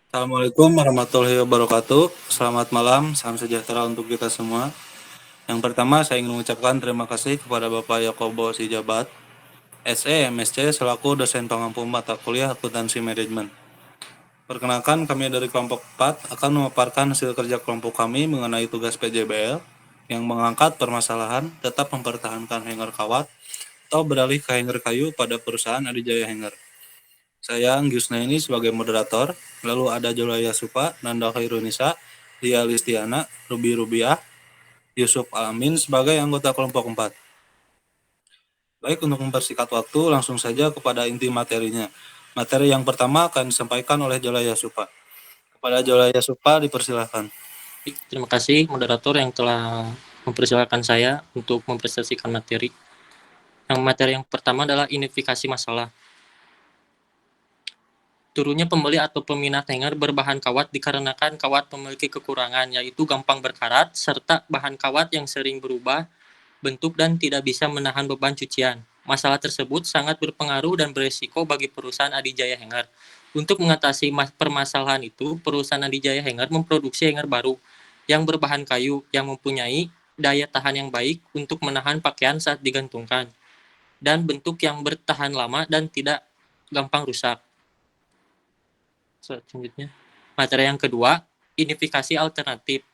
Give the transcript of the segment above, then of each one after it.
Assalamualaikum warahmatullahi wabarakatuh. Selamat malam, salam sejahtera untuk kita semua. Yang pertama, saya ingin mengucapkan terima kasih kepada Bapak Yakobo Sijabat, SE, MSc, selaku dosen pengampu mata kuliah akuntansi manajemen. Perkenalkan, kami dari kelompok 4 akan memaparkan hasil kerja kelompok kami mengenai tugas PJBL yang mengangkat permasalahan tetap mempertahankan hanger kawat atau beralih ke hanger kayu pada perusahaan Adijaya Hanger. Saya Anggius ini sebagai moderator, lalu ada Jolaya Supa, Nanda Khairunisa, Lia Listiana, Ruby Rubiah, Yusuf Alamin sebagai anggota kelompok 4. Baik, untuk mempersingkat waktu, langsung saja kepada inti materinya. Materi yang pertama akan disampaikan oleh Jolaya Supa. Kepada Jolaya Supa, dipersilahkan. Terima kasih moderator yang telah mempersilahkan saya untuk mempresentasikan materi. Materi yang pertama adalah identifikasi masalah. Turunnya pembeli atau peminat hanger berbahan kawat dikarenakan kawat memiliki kekurangan, yaitu gampang berkarat, serta bahan kawat yang sering berubah bentuk dan tidak bisa menahan beban cucian. Masalah tersebut sangat berpengaruh dan berisiko bagi perusahaan Adijaya Hanger. Untuk mengatasi permasalahan itu, perusahaan Adijaya Hanger memproduksi hanger baru yang berbahan kayu yang mempunyai daya tahan yang baik untuk menahan pakaian saat digantungkan, dan bentuk yang bertahan lama dan tidak gampang rusak. Selanjutnya, materi yang kedua, identifikasi alternatif.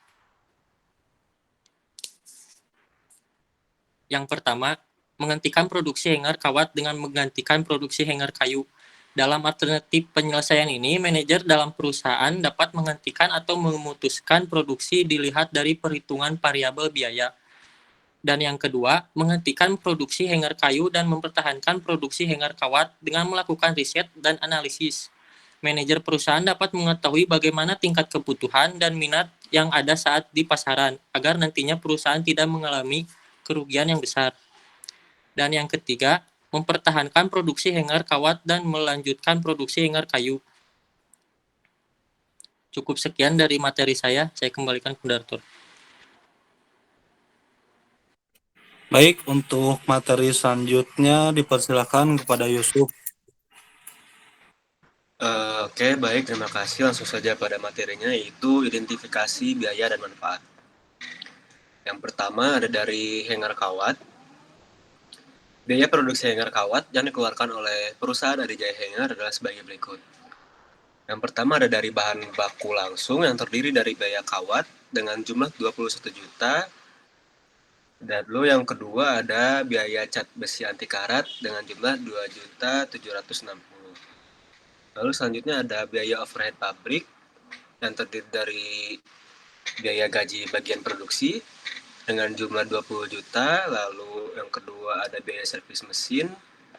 Yang pertama, menghentikan produksi hanger kawat dengan menggantikan produksi hanger kayu. Dalam alternatif penyelesaian ini, manajer dalam perusahaan dapat menghentikan atau memutuskan produksi dilihat dari perhitungan variabel biaya. Dan yang kedua, menghentikan produksi hanger kayu dan mempertahankan produksi hanger kawat dengan melakukan riset dan analisis. Manajer perusahaan dapat mengetahui bagaimana tingkat kebutuhan dan minat yang ada saat di pasaran, agar nantinya perusahaan tidak mengalami kerugian yang besar. Dan yang ketiga, mempertahankan produksi hanger kawat dan melanjutkan produksi hanger kayu. Cukup sekian dari materi saya kembalikan ke moderator. Baik, untuk materi selanjutnya dipersilahkan kepada Yusuf. Oke, baik. Terima kasih. Langsung saja pada materinya, yaitu identifikasi biaya dan manfaat. Yang pertama ada dari hanger kawat. Biaya produksi hanger kawat yang dikeluarkan oleh perusahaan Adijaya Hanger adalah sebagai berikut. Yang pertama ada dari bahan baku langsung yang terdiri dari biaya kawat dengan jumlah 21 juta. Dan lalu yang kedua ada biaya cat besi anti karat dengan jumlah 2.760.000. Lalu selanjutnya ada biaya overhead pabrik yang terdiri dari biaya gaji bagian produksi dengan jumlah 20 juta. Lalu yang kedua ada biaya servis mesin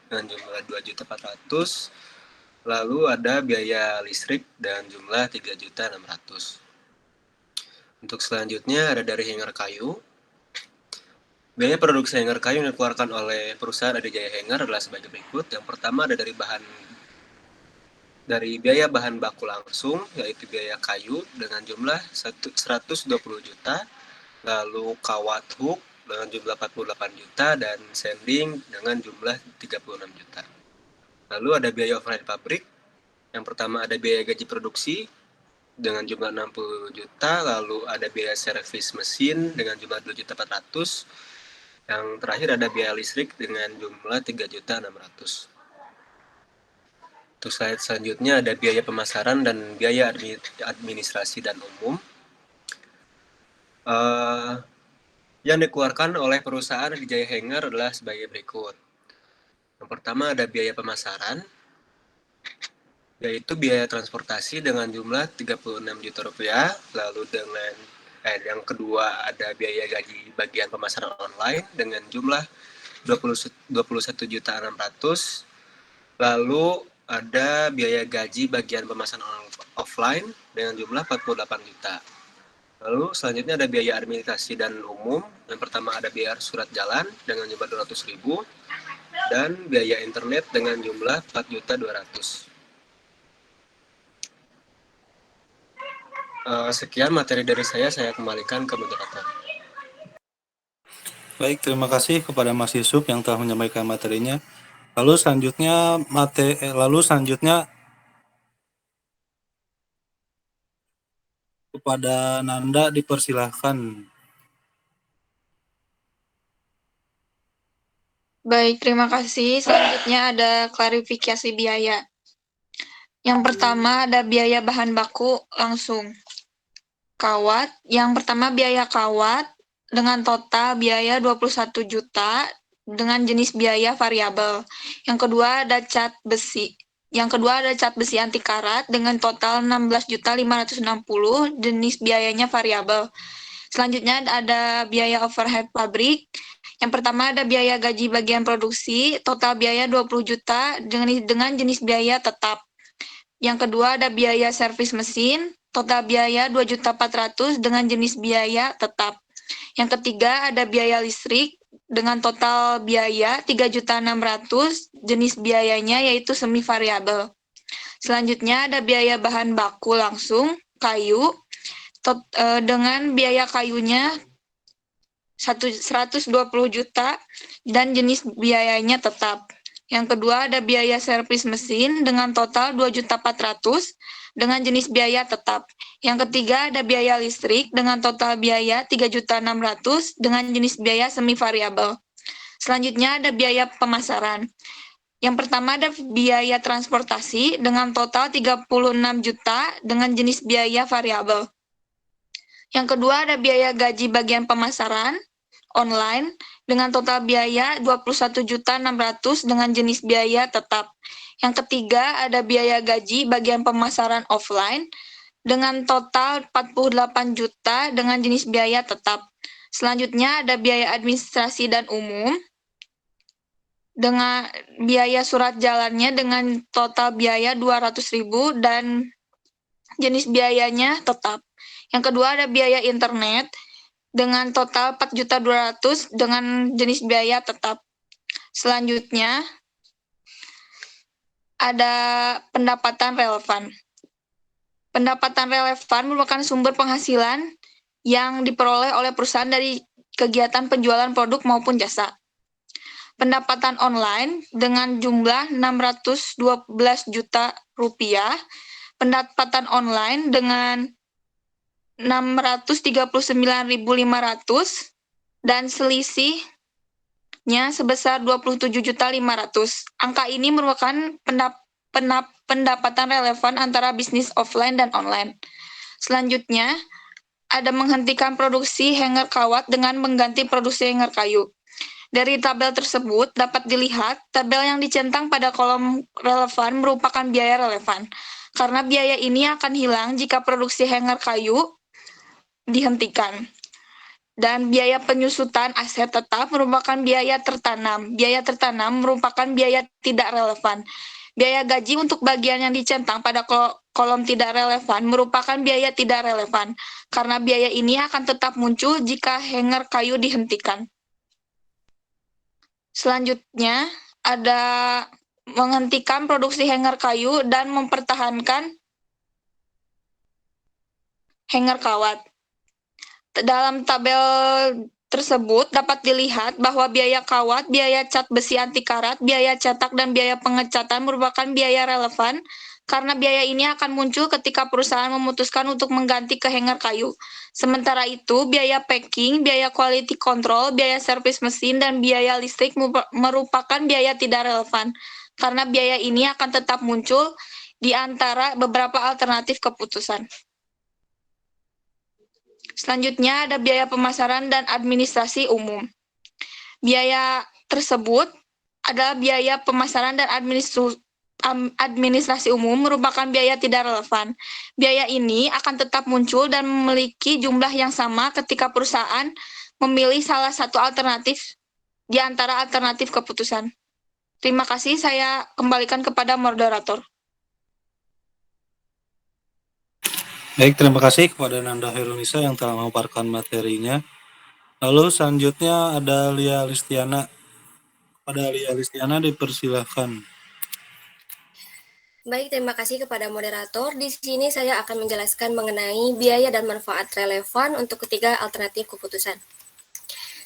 dengan jumlah 2.400.000. Lalu ada biaya listrik dengan jumlah 3.600.000. Untuk selanjutnya ada dari hanger kayu. Biaya produksi hanger kayu yang dikeluarkan oleh perusahaan Adijaya Hanger adalah sebagai berikut. Yang pertama ada dari biaya bahan baku langsung, yaitu biaya kayu dengan jumlah 120 juta, lalu kawat hook dengan jumlah 48 juta, dan sanding dengan jumlah 36 juta. Lalu ada biaya overhead pabrik. Yang pertama ada biaya gaji produksi dengan jumlah 60 juta, lalu ada biaya servis mesin dengan jumlah 2.400.000. Yang terakhir ada biaya listrik dengan jumlah 3.600.000. Untuk slide selanjutnya ada biaya pemasaran dan biaya administrasi dan umum yang dikeluarkan oleh perusahaan Adijaya Hanger adalah sebagai berikut. Yang pertama ada biaya pemasaran, yaitu biaya transportasi dengan jumlah 36 juta rupiah. Lalu yang kedua ada biaya gaji bagian pemasaran online dengan jumlah 21.600.000. Lalu ada biaya gaji bagian pemasaran offline dengan jumlah 48 juta. Lalu selanjutnya ada biaya administrasi dan umum. Yang pertama ada biaya surat jalan dengan jumlah 200.000 dan biaya internet dengan jumlah 4.200.000. Sekian materi dari saya kembalikan ke moderator. Baik, terima kasih kepada Mas Yusuf yang telah menyampaikan materinya. Lalu selanjutnya Kepada Nanda dipersilahkan. Baik, terima kasih. Selanjutnya ada klarifikasi biaya. Yang pertama ada biaya bahan baku langsung. Kawat, yang pertama biaya kawat dengan total biaya 21 juta dengan jenis biaya variabel. Yang kedua ada cat besi. Yang kedua ada cat besi anti karat dengan total 16.560 jenis biayanya variabel. Selanjutnya ada biaya overhead pabrik. Yang pertama ada biaya gaji bagian produksi, total biaya 20 juta dengan jenis biaya tetap. Yang kedua ada biaya servis mesin, total biaya 2.400.000 dengan jenis biaya tetap. Yang ketiga ada biaya listrik dengan total biaya 3.600.000, jenis biayanya yaitu semi variabel. Selanjutnya ada biaya bahan baku langsung, kayu, dengan biaya kayunya 120 juta dan jenis biayanya tetap. Yang kedua ada biaya servis mesin dengan total 2.400.000 dengan jenis biaya tetap. Yang ketiga ada biaya listrik dengan total biaya 3.600.000 dengan jenis biaya semi variabel. Selanjutnya ada biaya pemasaran. Yang pertama ada biaya transportasi dengan total 36 juta dengan jenis biaya variabel. Yang kedua ada biaya gaji bagian pemasaran online dengan total biaya 21.600.000 dengan jenis biaya tetap. Yang ketiga ada biaya gaji bagian pemasaran offline dengan total 48 juta dengan jenis biaya tetap. Selanjutnya ada biaya administrasi dan umum dengan biaya surat jalannya dengan total biaya 200.000 dan jenis biayanya tetap. Yang kedua ada biaya internet dengan total 4.200.000 dengan jenis biaya tetap. Selanjutnya ada pendapatan relevan. Pendapatan relevan merupakan sumber penghasilan yang diperoleh oleh perusahaan dari kegiatan penjualan produk maupun jasa. Pendapatan online dengan jumlah 612 juta rupiah. Pendapatan online dengan 639.500 dan selisihnya sebesar 27.500. Angka ini merupakan pendapatan relevan antara bisnis offline dan online. Selanjutnya, ada menghentikan produksi hanger kawat dengan mengganti produksi hanger kayu. Dari tabel tersebut dapat dilihat tabel yang dicentang pada kolom relevan merupakan biaya relevan. Karena biaya ini akan hilang jika produksi hanger kayu dihentikan. Dan biaya penyusutan aset tetap merupakan biaya tertanam. Biaya tertanam merupakan biaya tidak relevan. Biaya gaji untuk bagian yang dicentang pada kolom tidak relevan merupakan biaya tidak relevan, karena biaya ini akan tetap muncul jika hanger kayu dihentikan. Selanjutnya, ada menghentikan produksi hanger kayu dan mempertahankan hanger kawat. Dalam tabel tersebut dapat dilihat bahwa biaya kawat, biaya cat besi anti karat, biaya cetak, dan biaya pengecatan merupakan biaya relevan karena biaya ini akan muncul ketika perusahaan memutuskan untuk mengganti ke hanger kayu. Sementara itu, biaya packing, biaya quality control, biaya servis mesin, dan biaya listrik merupakan biaya tidak relevan karena biaya ini akan tetap muncul di antara beberapa alternatif keputusan. Selanjutnya ada biaya pemasaran dan administrasi umum. Biaya tersebut adalah biaya pemasaran dan administrasi umum merupakan biaya tidak relevan. Biaya ini akan tetap muncul dan memiliki jumlah yang sama ketika perusahaan memilih salah satu alternatif di antara alternatif keputusan. Terima kasih, saya kembalikan kepada moderator. Baik, terima kasih kepada Nanda Herunisa yang telah memaparkan materinya. Lalu selanjutnya ada Lia Listiana. Pada Lia Listiana dipersilahkan. Baik, terima kasih kepada moderator. Di sini saya akan menjelaskan mengenai biaya dan manfaat relevan untuk ketiga alternatif keputusan.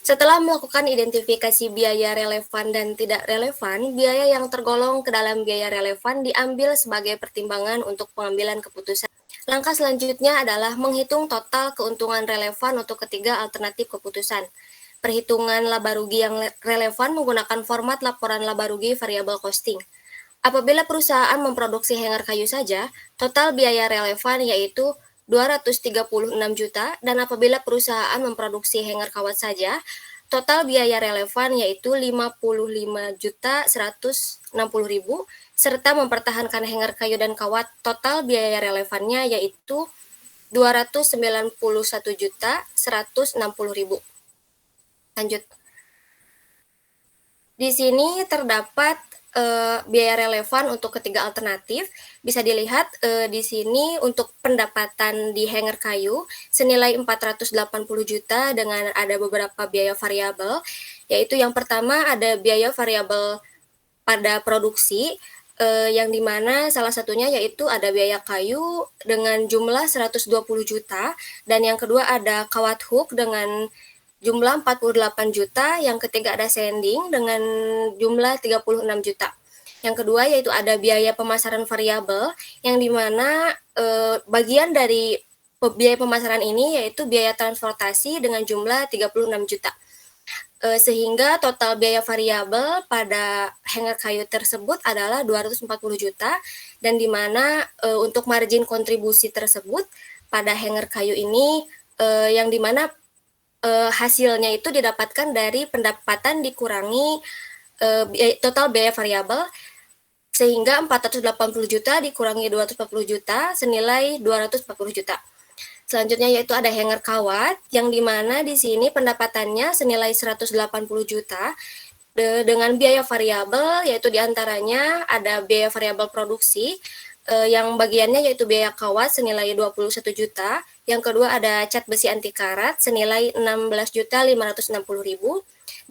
Setelah melakukan identifikasi biaya relevan dan tidak relevan, biaya yang tergolong ke dalam biaya relevan diambil sebagai pertimbangan untuk pengambilan keputusan. Langkah selanjutnya adalah menghitung total keuntungan relevan untuk ketiga alternatif keputusan. Perhitungan laba rugi yang relevan menggunakan format laporan laba rugi variable costing. Apabila perusahaan memproduksi hanger kayu saja, total biaya relevan yaitu 236 juta, dan apabila perusahaan memproduksi hanger kawat saja, total biaya relevan yaitu 55.160.000, serta mempertahankan hanger kayu dan kawat, total biaya relevannya yaitu 291.160.000. Lanjut. Di sini terdapat biaya relevan untuk ketiga alternatif. Bisa dilihat di sini untuk pendapatan di hanger kayu senilai 480 juta dengan ada beberapa biaya variabel, yaitu yang pertama ada biaya variabel pada produksi, yang dimana salah satunya yaitu ada biaya kayu dengan jumlah 120 juta, dan yang kedua ada kawat hook dengan jumlah 48 juta, yang ketiga ada sanding dengan jumlah 36 juta. Yang kedua yaitu ada biaya pemasaran variabel, yang dimana bagian dari biaya pemasaran ini yaitu biaya transportasi dengan jumlah 36 juta. Sehingga total biaya variabel pada hanger kayu tersebut adalah 240 juta, dan dimana untuk margin kontribusi tersebut pada hanger kayu ini yang dimana hasilnya itu didapatkan dari pendapatan dikurangi total biaya variabel, sehingga 480 juta dikurangi 240 juta senilai 240 juta. Selanjutnya yaitu ada hanger kawat, yang dimana di sini pendapatannya senilai 180 juta dengan biaya variabel, yaitu diantaranya ada biaya variabel produksi, yang bagiannya yaitu biaya kawat senilai 21 juta, yang kedua ada cat besi anti karat senilai 16.560.000,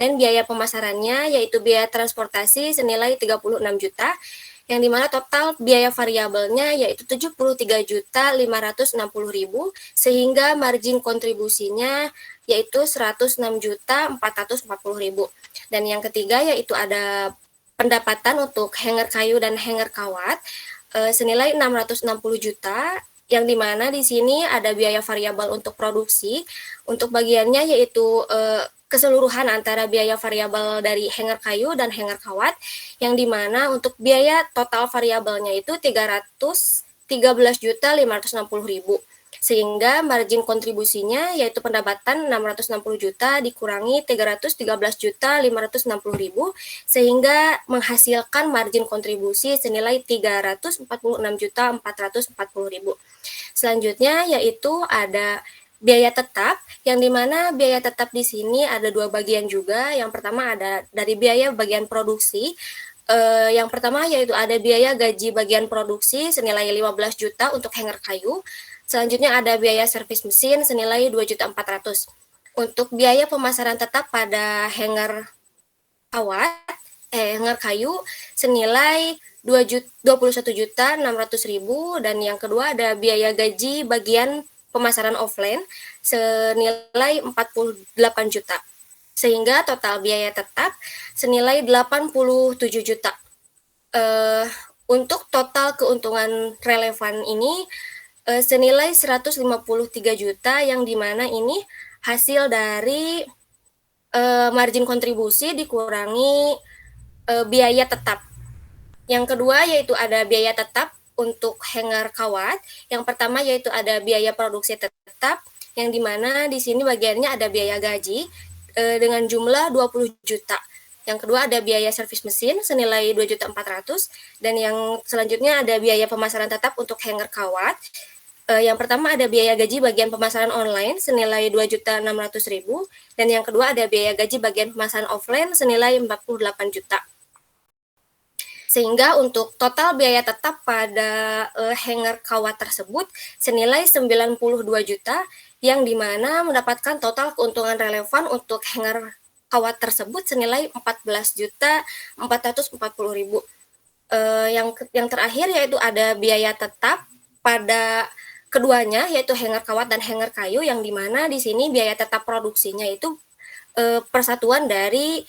dan biaya pemasarannya yaitu biaya transportasi senilai 36 juta, yang dimana total biaya variabelnya yaitu 73.560.000, sehingga margin kontribusinya yaitu 106.440.000. Dan yang ketiga yaitu ada pendapatan untuk hanger kayu dan hanger kawat senilai 660 juta, yang dimana di sini ada biaya variabel untuk produksi. Untuk bagiannya yaitu keseluruhan antara biaya variabel dari hanger kayu dan hanger kawat, yang dimana untuk biaya total variabelnya itu 313.560.000, sehingga margin kontribusinya yaitu pendapatan 660 juta dikurangi 313.560.000, sehingga menghasilkan margin kontribusi senilai 346.440.000. Selanjutnya yaitu ada biaya tetap, yang dimana biaya tetap di sini ada dua bagian juga. Yang pertama ada dari biaya bagian produksi. Yang pertama yaitu ada biaya gaji bagian produksi senilai 15 juta untuk hanger kayu. Selanjutnya ada biaya servis mesin senilai 2.400.000. Untuk biaya pemasaran tetap pada hanger hanger kayu senilai 21.600.000, dan yang kedua ada biaya gaji bagian pemasaran offline senilai 48 juta. Sehingga total biaya tetap senilai 87 juta. Untuk total keuntungan relevan ini senilai 153 juta, yang dimana ini hasil dari margin kontribusi dikurangi biaya tetap. Yang kedua yaitu ada biaya tetap untuk hanger kawat. Yang pertama yaitu ada biaya produksi tetap, yang dimana di sini bagiannya ada biaya gaji dengan jumlah 20 juta. Yang kedua ada biaya servis mesin senilai 2.400.000, dan yang selanjutnya ada biaya pemasaran tetap untuk hanger kawat. Yang pertama ada biaya gaji bagian pemasaran online senilai 2.600.000, dan yang kedua ada biaya gaji bagian pemasaran offline senilai 48 juta. Sehingga untuk total biaya tetap pada hanger kawat tersebut senilai 92 juta, yang dimana mendapatkan total keuntungan relevan untuk hanger kawat tersebut senilai 14.440.000. Yang terakhir yaitu ada biaya tetap pada keduanya yaitu hanger kawat dan hanger kayu, yang dimana di sini biaya tetap produksinya itu persatuan dari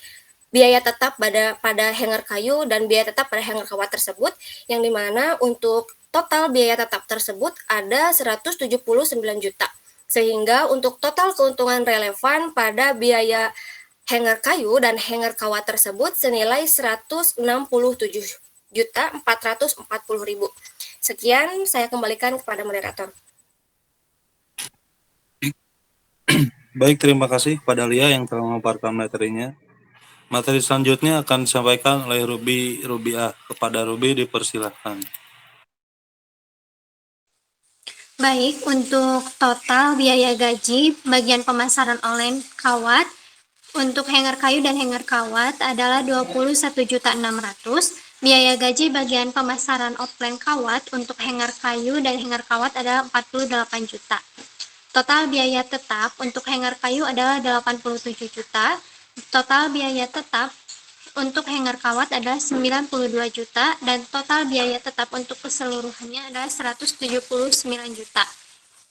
biaya tetap pada hanger kayu dan biaya tetap pada hanger kawat tersebut, yang dimana untuk total biaya tetap tersebut ada 179 juta. Sehingga untuk total keuntungan relevan pada biaya hanger kayu dan hanger kawat tersebut senilai 167.440.000. Sekian, saya kembalikan kepada moderator. Baik, terima kasih kepada Lia yang telah memaparkan materinya. Materi selanjutnya akan disampaikan oleh Rubiah. Kepada Ruby dipersilahkan. Baik, untuk total biaya gaji bagian pemasaran online kawat untuk hanger kayu dan hanger kawat adalah 21.600.000. Biaya gaji bagian pemasaran offline kawat untuk hanger kayu dan hanger kawat adalah 48 juta. Total biaya tetap untuk hanger kayu adalah 87 juta. Total biaya tetap untuk hanger kawat adalah 92 juta dan total biaya tetap untuk keseluruhannya adalah 179 juta.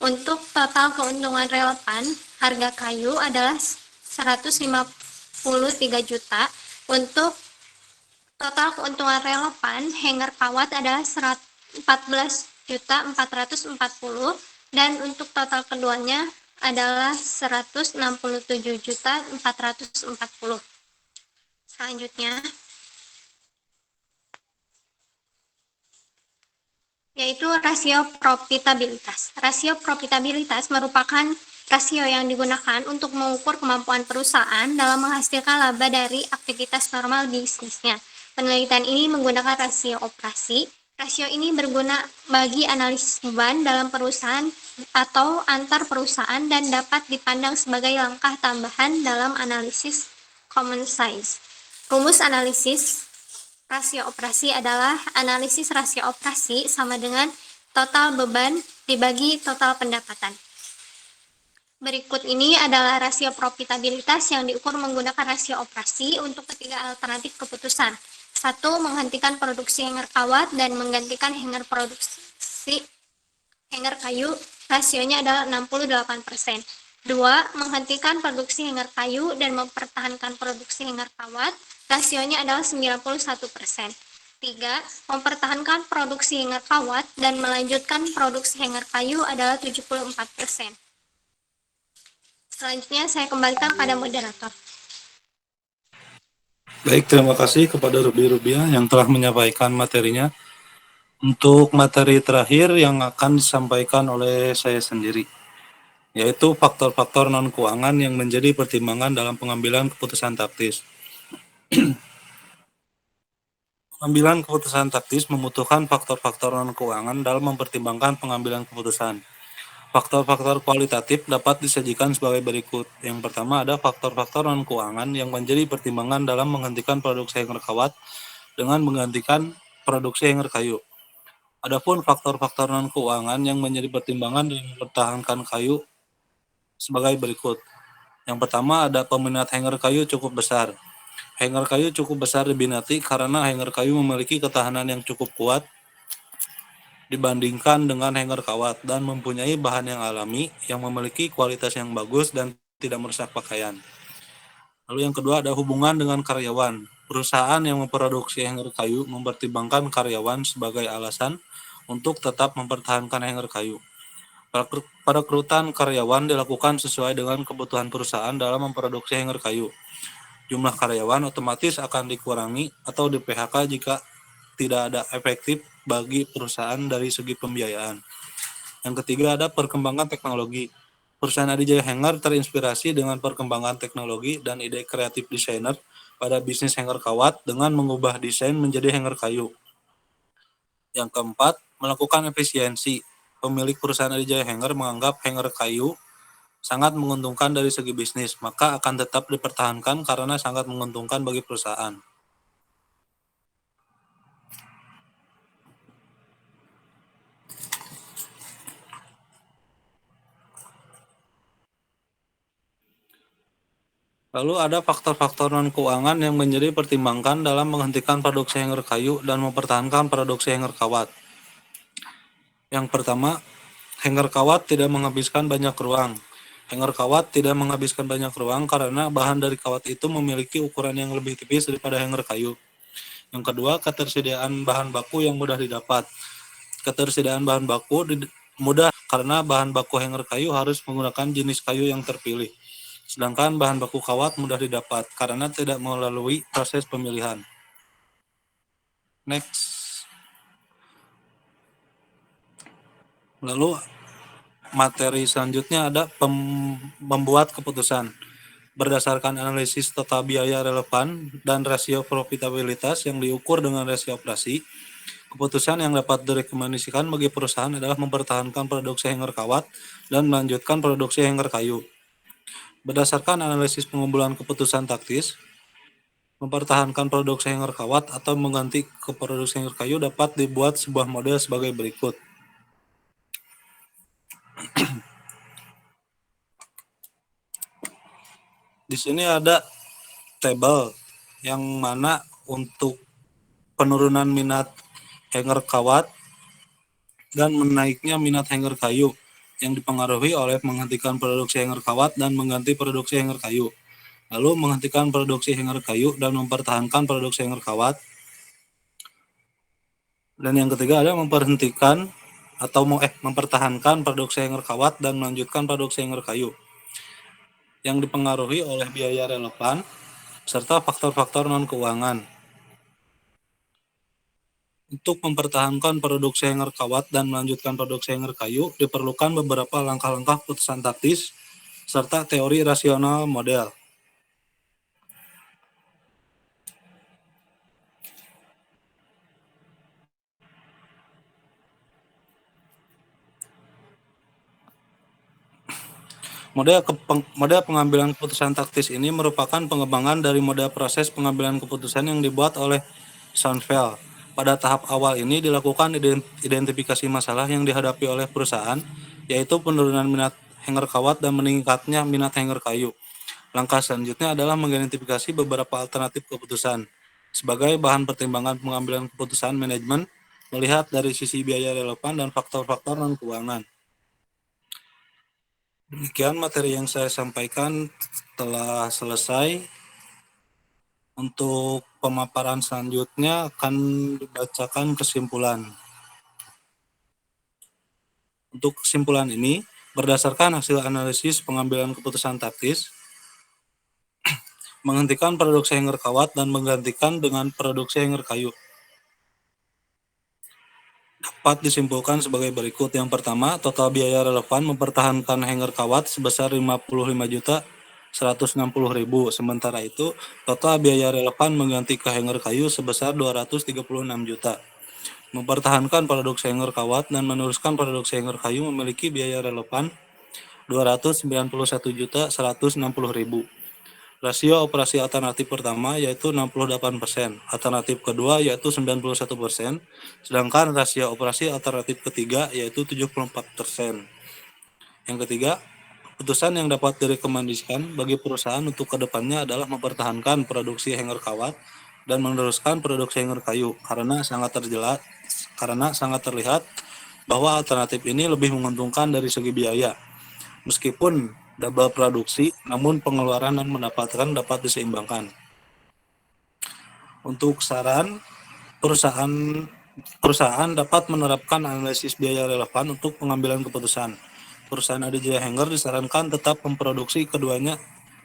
Untuk total keuntungan relevan, harga kayu adalah 153 juta. Untuk total keuntungan relevan, hanger kawat adalah 14.440 dan untuk total keduanya adalah 167.440. Selanjutnya, yaitu rasio profitabilitas. Rasio profitabilitas merupakan rasio yang digunakan untuk mengukur kemampuan perusahaan dalam menghasilkan laba dari aktivitas normal bisnisnya. Penelitian ini menggunakan rasio operasi. Rasio ini berguna bagi analisis beban dalam perusahaan atau antar perusahaan dan dapat dipandang sebagai langkah tambahan dalam analisis common size. Rumus analisis rasio operasi adalah analisis rasio operasi sama dengan total beban dibagi total pendapatan. Berikut ini adalah rasio profitabilitas yang diukur menggunakan rasio operasi untuk ketiga alternatif keputusan. 1. Menghentikan produksi hanger kawat dan menggantikan hanger produksi hanger kayu. Rasionya adalah 68%. 2. Menghentikan produksi hanger kayu dan mempertahankan produksi hanger kawat. Rasionya adalah 91%. 3. Mempertahankan produksi hanger kawat dan melanjutkan produksi hanger kayu adalah 74%. Selanjutnya saya kembalikan pada moderator. Baik, terima kasih kepada Rubiah yang telah menyampaikan materinya. Untuk materi terakhir yang akan disampaikan oleh saya sendiri, yaitu faktor-faktor non-keuangan yang menjadi pertimbangan dalam pengambilan keputusan taktis. Pengambilan keputusan taktis membutuhkan faktor-faktor non-keuangan dalam mempertimbangkan pengambilan keputusan. Faktor-faktor kualitatif dapat disajikan sebagai berikut. Yang pertama ada faktor-faktor non-keuangan yang menjadi pertimbangan dalam menghentikan produksi hanger kawat dengan menggantikan produksi hanger kayu. Adapun faktor-faktor non-keuangan yang menjadi pertimbangan dalam mempertahankan kayu sebagai berikut. Yang pertama ada peminat hanger kayu cukup besar. Hanger kayu cukup besar diminati karena hanger kayu memiliki ketahanan yang cukup kuat dibandingkan dengan hanger kawat dan mempunyai bahan yang alami yang memiliki kualitas yang bagus dan tidak merusak pakaian. Lalu yang kedua ada hubungan dengan karyawan. Perusahaan yang memproduksi hanger kayu mempertimbangkan karyawan sebagai alasan untuk tetap mempertahankan hanger kayu. Perekrutan karyawan dilakukan sesuai dengan kebutuhan perusahaan dalam memproduksi hanger kayu. Jumlah karyawan otomatis akan dikurangi atau di PHK jika tidak ada efektif bagi perusahaan dari segi pembiayaan. Yang ketiga ada perkembangan teknologi. Perusahaan Adijaya Hanger terinspirasi dengan perkembangan teknologi dan ide kreatif desainer pada bisnis hanger kawat dengan mengubah desain menjadi hanger kayu. Yang keempat, melakukan efisiensi. Pemilik perusahaan Adijaya Hanger menganggap hanger kayu sangat menguntungkan dari segi bisnis, maka akan tetap dipertahankan karena sangat menguntungkan bagi perusahaan. Lalu ada faktor-faktor non-keuangan yang menjadi pertimbangkan dalam menghentikan produksi hanger kayu dan mempertahankan produksi hanger kawat. Yang pertama, hanger kawat tidak menghabiskan banyak ruang. Hanger kawat tidak menghabiskan banyak ruang karena bahan dari kawat itu memiliki ukuran yang lebih tipis daripada hanger kayu. Yang kedua, ketersediaan bahan baku yang mudah didapat. Ketersediaan bahan baku mudah karena bahan baku hanger kayu harus menggunakan jenis kayu yang terpilih. Sedangkan bahan baku kawat mudah didapat karena tidak melalui proses pemilihan. Next. Lalu materi selanjutnya ada membuat keputusan. Berdasarkan analisis total biaya relevan dan rasio profitabilitas yang diukur dengan rasio operasi, keputusan yang dapat direkomendasikan bagi perusahaan adalah mempertahankan produksi hanger kawat dan melanjutkan produksi hanger kayu. Berdasarkan analisis pengumpulan keputusan taktis, mempertahankan produksi hanger kawat atau mengganti ke produksi hanger kayu dapat dibuat sebuah model sebagai berikut. Di sini ada tabel yang mana untuk penurunan minat hanger kawat dan menaiknya minat hanger kayu yang dipengaruhi oleh menghentikan produksi hanger kawat dan mengganti produksi hanger kayu. Lalu menghentikan produksi hanger kayu dan mempertahankan produksi hanger kawat. Dan yang ketiga ada memperhentikan atau mempertahankan produksi hanger kawat dan melanjutkan produksi hanger kayu yang dipengaruhi oleh biaya relevan serta faktor-faktor non-keuangan. Untuk mempertahankan produksi hanger kawat dan melanjutkan produksi hanger kayu, diperlukan beberapa langkah-langkah keputusan taktis serta teori rasional model. Model pengambilan keputusan taktis ini merupakan pengembangan dari model proses pengambilan keputusan yang dibuat oleh Schoenfeld. Pada tahap awal ini dilakukan identifikasi masalah yang dihadapi oleh perusahaan, yaitu penurunan minat hanger kawat dan meningkatnya minat hanger kayu. Langkah selanjutnya adalah mengidentifikasi beberapa alternatif keputusan. Sebagai bahan pertimbangan pengambilan keputusan manajemen, melihat dari sisi biaya relevan dan faktor-faktor non-keuangan. Demikian materi yang saya sampaikan telah selesai. Untuk pemaparan selanjutnya akan dibacakan kesimpulan. Untuk kesimpulan ini, berdasarkan hasil analisis pengambilan keputusan taktis, menghentikan produksi hanger kawat dan menggantikan dengan produksi hanger kayu dapat disimpulkan sebagai berikut. Yang pertama, total biaya relevan mempertahankan hanger kawat sebesar 55.160.000. Sementara itu, total biaya relevan mengganti ke hanger kayu sebesar 236 juta. Mempertahankan produksi hanger kawat dan meneruskan produksi hanger kayu memiliki biaya relevan 291.160.000. Rasio operasi alternatif pertama yaitu 68%, alternatif kedua yaitu 91%, sedangkan rasio operasi alternatif ketiga yaitu 74%. Yang ketiga, keputusan yang dapat direkomendasikan bagi perusahaan untuk kedepannya adalah mempertahankan produksi hanger kawat dan meneruskan produksi hanger kayu karena sangat terlihat bahwa alternatif ini lebih menguntungkan dari segi biaya. Meskipun double produksi, namun pengeluaran dan pendapatan dapat diseimbangkan. Untuk saran, perusahaan dapat menerapkan analisis biaya relevan untuk pengambilan keputusan. Perusahaan Adijaya Hanger disarankan tetap memproduksi keduanya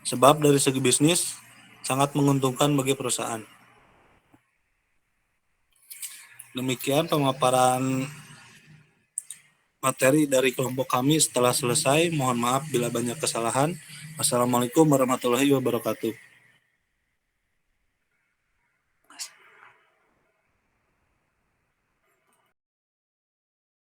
sebab dari segi bisnis sangat menguntungkan bagi perusahaan. Demikian pemaparan materi dari kelompok kami setelah selesai. Mohon maaf bila banyak kesalahan. Wassalamualaikum warahmatullahi wabarakatuh.